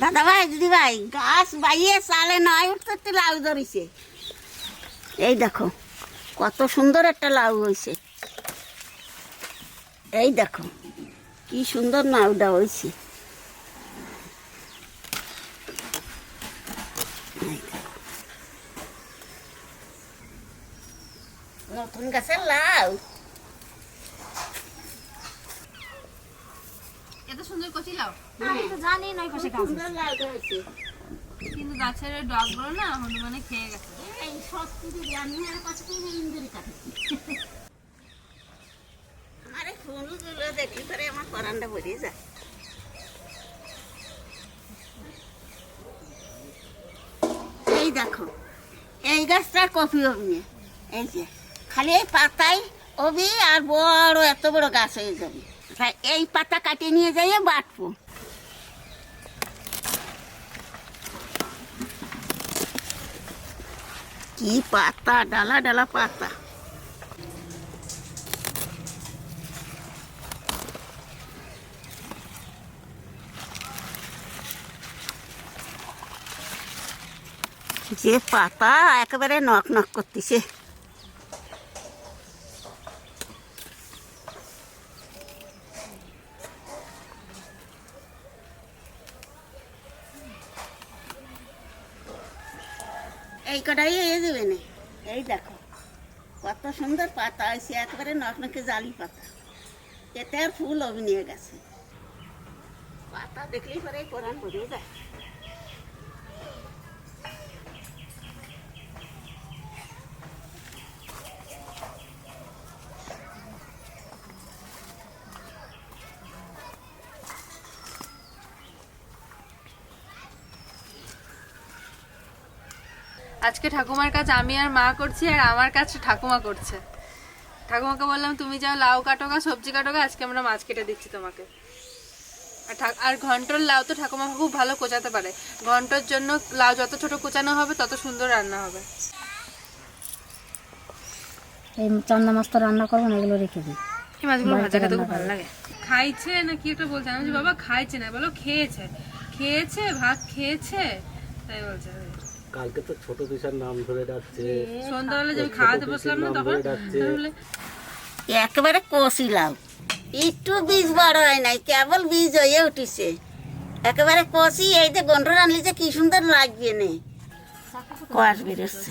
দাদা ভাই দিদি ভাই গাছ বাইয়ে চালে নয় উঠতে একটু লাউ ধরেছে। এই দেখো কত সুন্দর একটা লাউ হয়েছে। এই দেখো কি সুন্দর লাউটা হয়েছে। নতুন গাছের লাউ এত সুন্দর কচি লাউ আমি তো জানি না ওই পাশে গাছ সুন্দর লাউটা হয়েছে। কিন্তু গাছের ওই ডগগুলো না হনুমানে খেয়ে গেছে। এই সব কিছু রান্নার কাছে কিনে ইন্দুরি কাটে। আমার এই ফুলগুলো দেখি পরে আমার পরানটা ভরিয়ে যায়। এই দেখো এই গাছটা কফি অবনি, এই যে খালি এই পাতাই অবি আর বড় এত বড় গাছ হয়ে যাবে। তাই এই পাতা কাটিয়ে নিয়ে যাইয়ে বাটবো। কি পাতা, ডালা ডালা পাতা। যে পাতা একেবারে নক নক করতেছে। এই কটাই এ দেবে না। এই দেখো কত সুন্দর পাতা হয়েছে, একেবারে নকনকে জালি পাতা। এতে আর ফুল অবি নিয়ে গেছে। পাতা দেখলেই পরে কোরআন ভরে যায়। আজকে ঠাকুমার কাজ আমি আর মা করছি, আর আমার কাজ ঠাকুমা করছে। ঠাকুমাকে বললাম তুমি যাও লাউ কাটোগা, সবজি কাটোগা, আজকে আমরা মাছ কেটে দিচ্ছি তোমাকে। আর ঘন্টর লাউ তো ঠাকুমা খুব ভালো কোচাতে পারে। ঘন্টর জন্য লাউ যত ছোট কোচানো হবে তত সুন্দর রান্না হবে। এই চান্না মাছ তো রান্না করবো না, এগুলো রেখে দিই। এই মাছগুলো ভাজা খেতে খুব ভালো লাগে। খাইছে না কি একটা বলছে, আমি বলছি বাবা খাইছে না, বলো খেয়েছে। খেয়েছে, ভাত খেয়েছে, তাই বলছে। কালকে তো ছোট দিশার নাম ধরে ডাকছে। সন্ধ্যাবেলা যখন খাওয়াতে বসলাম না তখন একেবারে কষি লাউ, একটু বীজ বড় হয় নাই, কেবল বীজ হয়ে উঠিছে। একেবারে কষি। এই যে গন্ড রানলি যে কি সুন্দর লাগবে নে, কষ বেরোচ্ছে।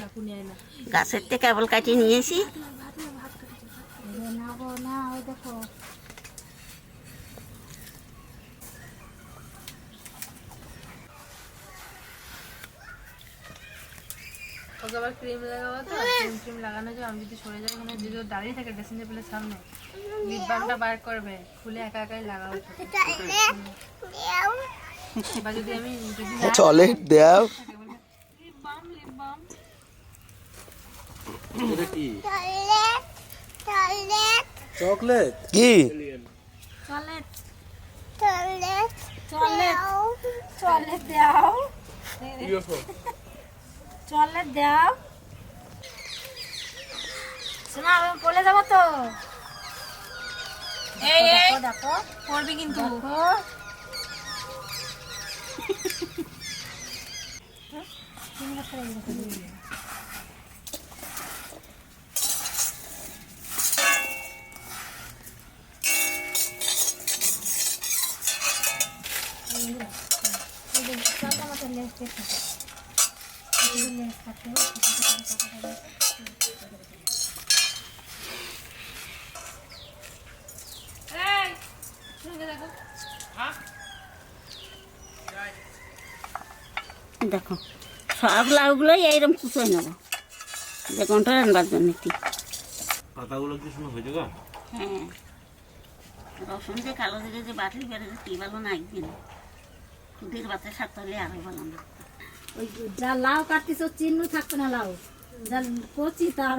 গাছের থেকে কেবল কাটিয়ে নিয়েছি। ওকে আবার ক্রিম লাগাবো তো, ক্রিম লাগানো যায়। আমি যদি সরে যাই, ওখানে যদি দাঁড়িয়ে থাকে ড্রেসিং টেবিলের সামনে, লিপ বামটা বার করবে, খুলে একা একাই লাগাবো। বা যদি আমি চলে দাও। Lip balm, lip balm. এটা কি চকলেট? কি চকলেট চকলেট চকলেট চকলেট দাও, চকলেট দাও। শোনা আমি বলে যাবো তো। এই এই দেখো করবি কিন্তু। দেখো সব লাউগুলোই এইরকম কুচোয় নেবো, যে কোনটা রান্নার জন্য। ঠিক পাতাগুলো কি শুনে হয়ে যাবে? হ্যাঁ, রসুন দিয়ে কালো জিরে যে বাটলি বেড়ে যে কি ভালো নাকবে না, খুদির বাতে সাথে হলে আরো ভালো না। ওই যা লাউ কাটতিস চিহ্ন থাকতো না, লাউ যা কচি তার।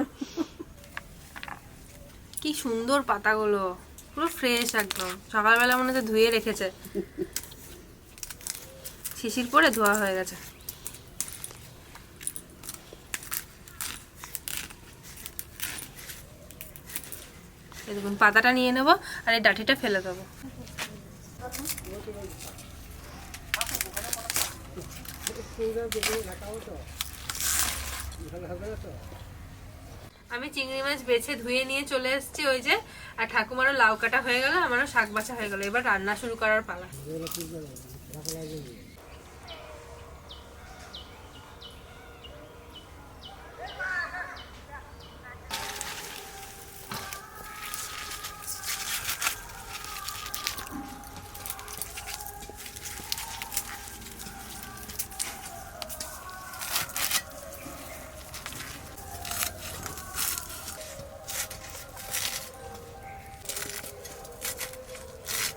কি সুন্দর পাতাগুলো, পুরো ফ্রেশ একদম। সকালবেলা মনে হচ্ছে ধুয়ে রেখেছে, শিশির পরে ধোয়া হয়ে গেছে। দেখুন পাতাটা নিয়ে নেবো আর এই ডাঁটিটা ফেলে দেবো। আমি চিংড়ি মাছ বেছে ধুয়ে নিয়ে চলে এসেছি ওই যে, আর ঠাকুমারও লাউ কাটা হয়ে গেল, আমারও শাক বাছা হয়ে গেল, এবার রান্না শুরু করার পালা।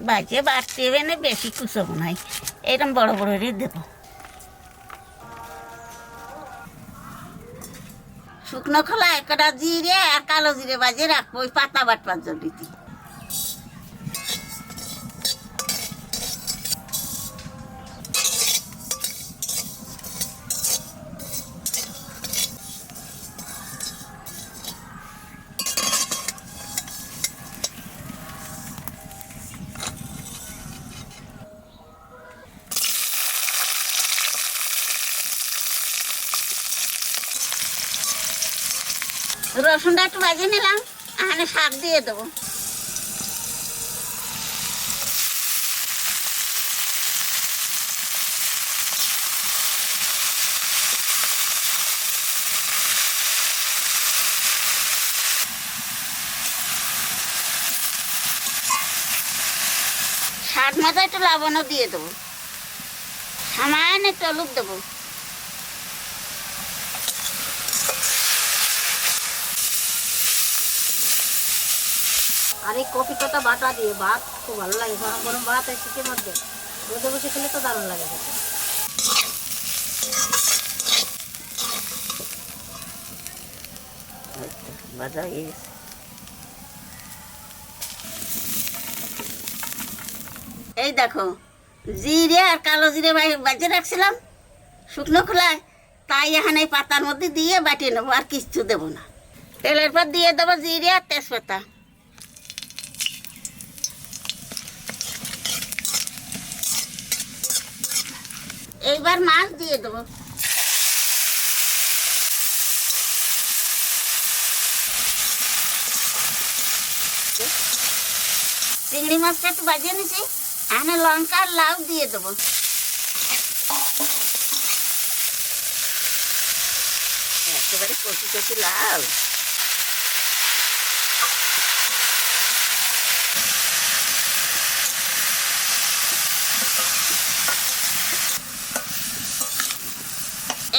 বাজে বাড়তে হবে না, বেশি কুচবো নাই, এরকম বড় বড় রে দেবো। শুকনো খোলা একটা জিরে আর কালো জিরে বাজে রাখবো ওই পাতা বাটবার জন্য। রসুনটা একটু ভাজে নিলাম, এখানে শাক দিয়ে দেবো। স্বাদ মতো একটু লবণও দিয়ে দেবো, সামান্য একটু হলুদ দেবো। আর এই কপি পাতা বাটা দিয়ে ভাত খুব ভালো লাগে, গরম গরম ভাত এই শীতের মধ্যে রোদে বসে খেলে তো দারুণ লাগে খেতে। ভাজা হয়ে গেছে। এই দেখো জিরে আর কালো জিরে বাজে রাখছিলাম শুকনো খোলায়, তাই এখানে এই পাতার মধ্যে দিয়ে বাটিয়ে নেবো, আর কিচ্ছু দেবো না। তেলের পর দিয়ে দেবো জিরে আর তেজপাতা। এইবার মাছ দিয়ে দেবো। চিংড়ি মাছটা একটু বাজিয়ে নিছি, এখানে লঙ্কা আর লাউ দিয়ে দেবো। একেবারে কচি কচি লাউ।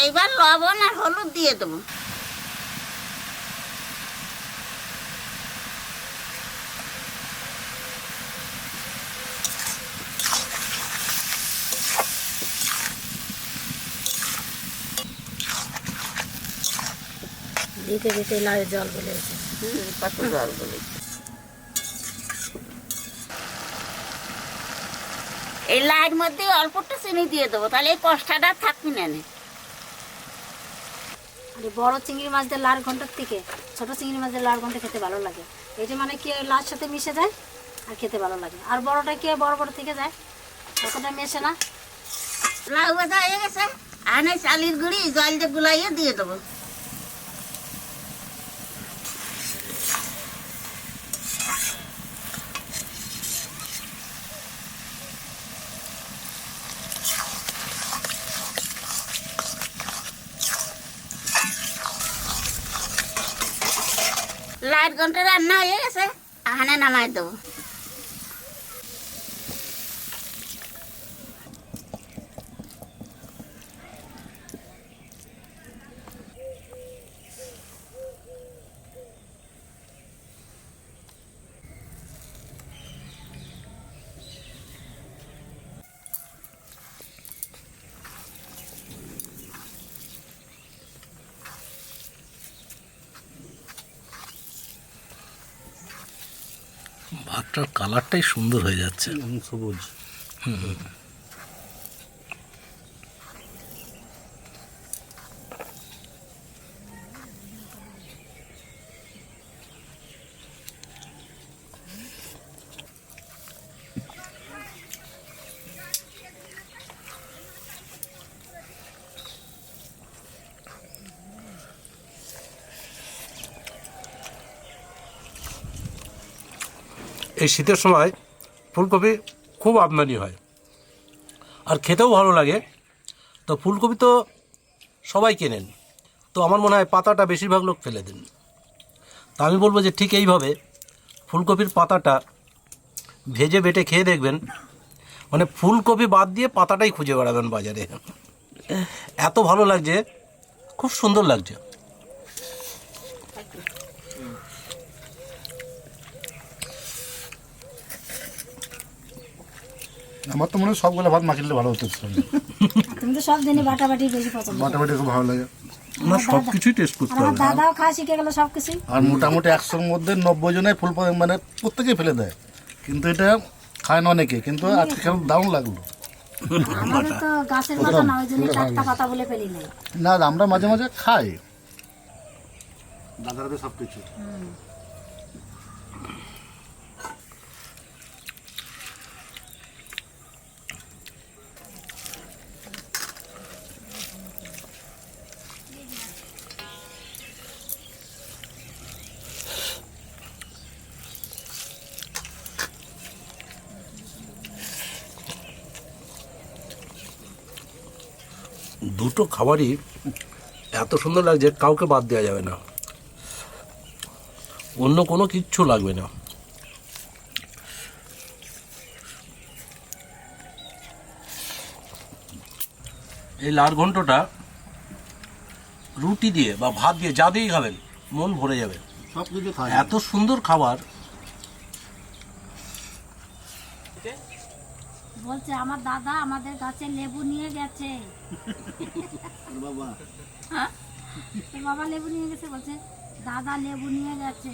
এইবার লবণ আর হলুদ দিয়ে দেবো। দিতে দিতে লাউয়ের জল বলে গেছে। কত জল বলে। এই লাউয়ের মধ্যে অল্প একটু চিনি দিয়ে দেবো, তাহলে এই কষ্টাটা থাকবি না। আর বড় চিংড়ি মাছ দিয়ে লাল ঘন্টার থেকে ছোট চিংড়ি মাছ দিয়ে লাল ঘন্টা খেতে ভালো লাগে। এটা মানে কি লাউর সাথে মিশে যায় আর খেতে ভালো লাগে। আর বড়টা কি বড় বড় থেকে যায়, অতটা মেশে না। লাউ ভাজা হয়ে গেছে, আনে চালের গুঁড়ি জল দিয়ে গুলাইয়ে দিয়ে দেবো। লাইট ঘন্টা রান্না হয়ে গেছে, আহানে নামাই দেবো। ভাতটার কালারটাই সুন্দর হয়ে যাচ্ছে, সবুজ। এই শীতের সময় ফুলকপি খুব আমদানি হয় আর খেতেও ভালো লাগে। তো ফুলকপি তো সবাই কেনেন, তো আমার মনে হয় পাতাটা বেশিরভাগ লোক ফেলে দেন। তা আমি বলবো যে ঠিক এইভাবে ফুলকপির পাতাটা ভেজে বেটে খেয়ে দেখবেন, মানে ফুলকপি বাদ দিয়ে পাতাটাই খুঁজে বেড়াবেন বাজারে, এত ভালো লাগছে, খুব সুন্দর লাগছে। আমার তো মনে হয় সবগুলো ভাত মাখিলে ভালো হতো। তুমি তো সব দিনই বাটাবাটি বেশি পছন্দ করো। বাটাবাটি খুব ভালো লাগে। না, সব কিছুই টেস্ট আর করতে আমার হবে। দাদাও খাওয়া শিখে গেল সব কিছু। আর মোটামুটি 100-র মধ্যে 90 জনের ফুল মানে প্রত্যেকেই ফেলে দেয়, কিন্তু এটা খায় না অনেকে, কিন্তু আজকে কেমন দারুণ লাগলো। আমাদের তো গাছের পাতা না, ওই জন্য টাটকা পাতা বলে ফেলি নাই। না আমরা মাঝে মাঝে খাই, দাদারা সব কিছু। দুটো খাবারই এত সুন্দর লাগছে, কাউকে বাদ দেওয়া যাবে না, অন্য কোনো কিচ্ছু লাগবে না। এই লাল ঘন্টটা রুটি দিয়ে বা ভাত দিয়ে যা দিয়েই খাবেন মন ভরে যাবে, সব কিছু খাই। এত সুন্দর খাবার। বলছে আমার দাদা আমাদের গাছে লেবু নিয়ে গেছে। বাবা তো বাবা লেবু নিয়ে গেছে, বলছে দাদা লেবু নিয়ে গেছে।